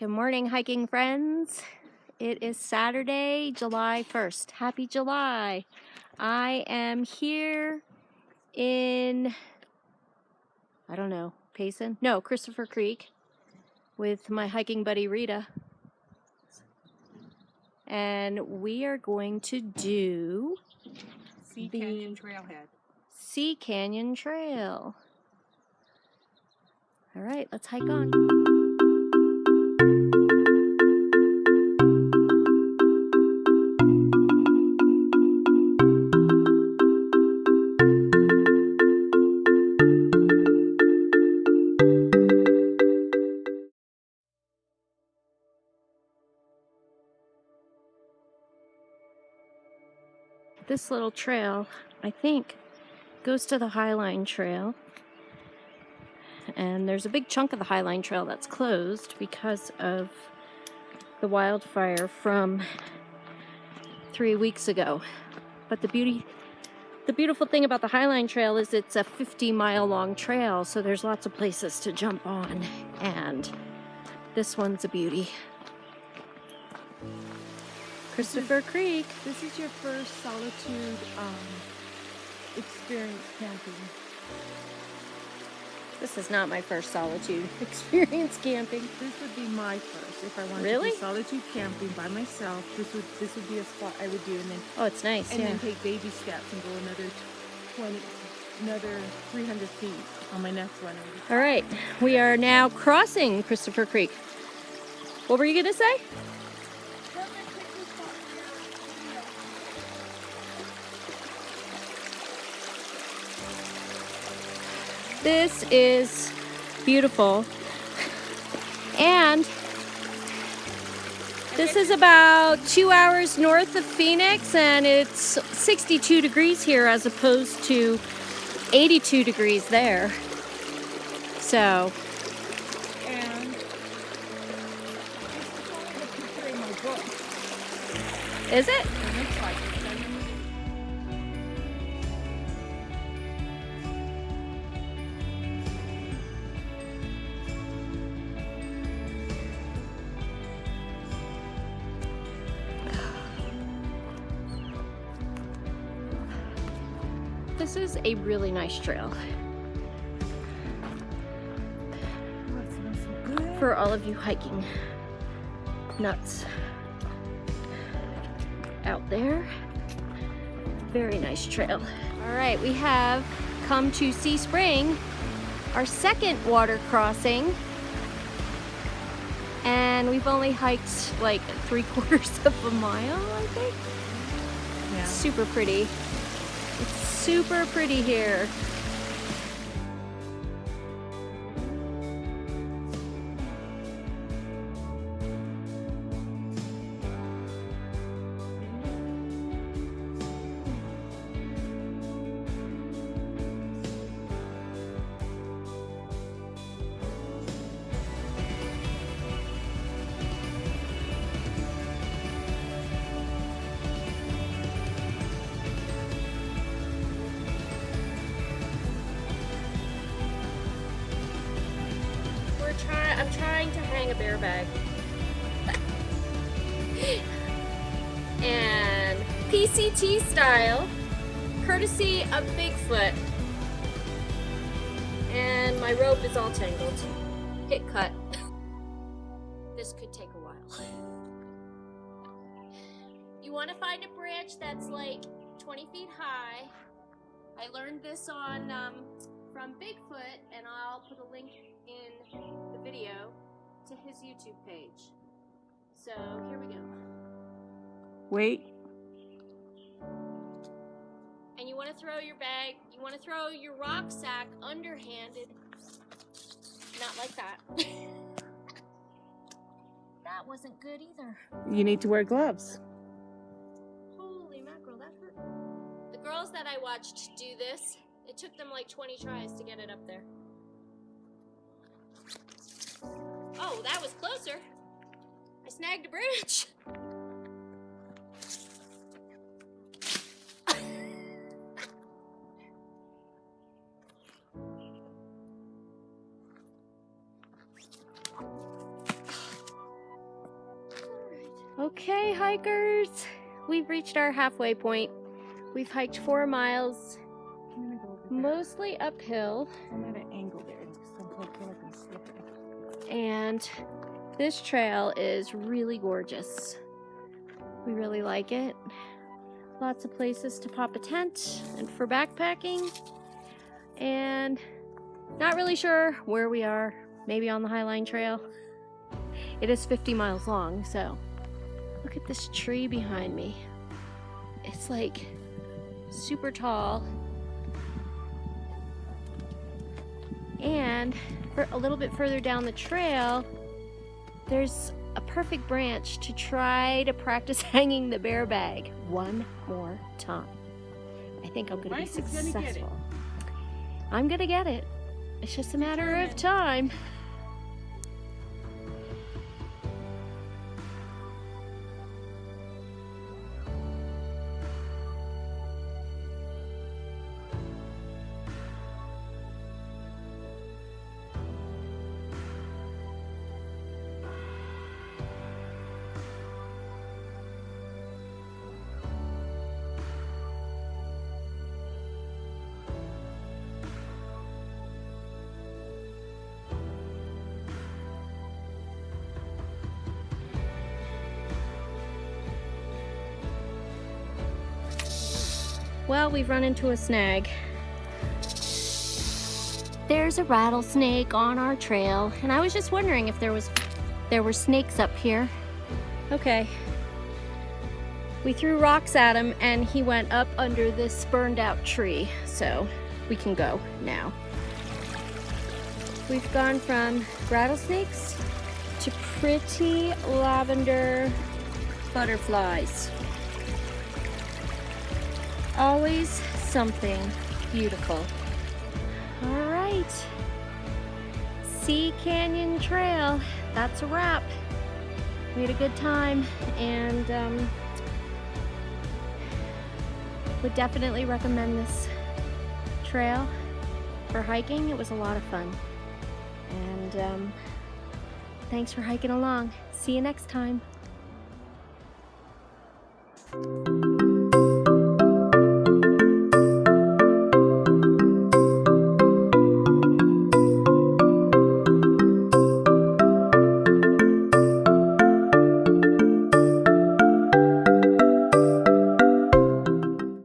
Good morning, hiking friends. It is Saturday, July 1st. Happy July. I am here in, Payson? No, Christopher Creek with my hiking buddy Rita. And we are going to do Sea Canyon Trailhead. Sea Canyon Trail. All right, let's hike on. This little trail, I think, goes to the Highline Trail. And there's a big chunk of the Highline Trail that's closed because of the wildfire from 3 weeks ago. But the beautiful thing about the Highline Trail is it's a 50-mile long trail, so there's lots of places to jump on, and this one's a beauty. Christopher Creek. This is your first solitude experience camping. This is not my first solitude experience camping. This would be my first. If I wanted Really? to do solitude camping by myself, this would be a spot I would do, and then Oh, it's nice, then take baby steps and go another 300 feet on my next one. All right, we are now crossing Christopher Creek. What were you gonna say? This is beautiful, and this is about 2 hours north of Phoenix, and it's 62 degrees here as opposed to 82 degrees there. So, And is it? This is a really nice trail for all of you hiking nuts out there. Very nice trail. All right, we have come to Sea Spring, our second water crossing, and we've only hiked like 3/4 of a mile, I think. Yeah. Super pretty. It's super pretty here. I'm trying to hang a bear bag. And PCT style, courtesy of Bigfoot. And my rope is all tangled. Hit cut. This could take a while. You want to find a branch that's like 20 feet high. I learned this on from Bigfoot, and I'll put a link in the video to his YouTube page. So here we go. Wait. And you want to throw your bag, you want to throw your rucksack underhanded. Not like that. That wasn't good either. You need to wear gloves. Holy mackerel, that hurt. The girls that I watched do this, it took them like 20 tries to get it up there. Oh, that was closer. I snagged a branch. Okay, hikers, we've reached our halfway point. We've hiked 4 miles, I'm gonna go over there. mostly uphill, I'm at an angle there. Somehow I feel like I'm slipping. and this trail is really gorgeous. We really like it. Lots of places to pop a tent and for backpacking, and not really sure where we are. Maybe on the Highline Trail. It is 50 miles long, so look at this tree behind me. It's like super tall. And for a little bit further down the trail, there's a perfect branch to try to practice hanging the bear bag one more time. I think I'm gonna be Mike is gonna get it. successful. I'm gonna get it. It's just a matter of time. Well, we've run into a snag. There's a rattlesnake on our trail, and I was just wondering if there were snakes up here. Okay. We threw rocks at him and he went up under this burned out tree, so we can go now. We've gone from rattlesnakes to pretty lavender butterflies. Always something beautiful. All right, Sea Canyon Trail, that's a wrap. We had a good time, and would definitely recommend this trail for hiking. It was a lot of fun, and thanks for hiking along. See you next time.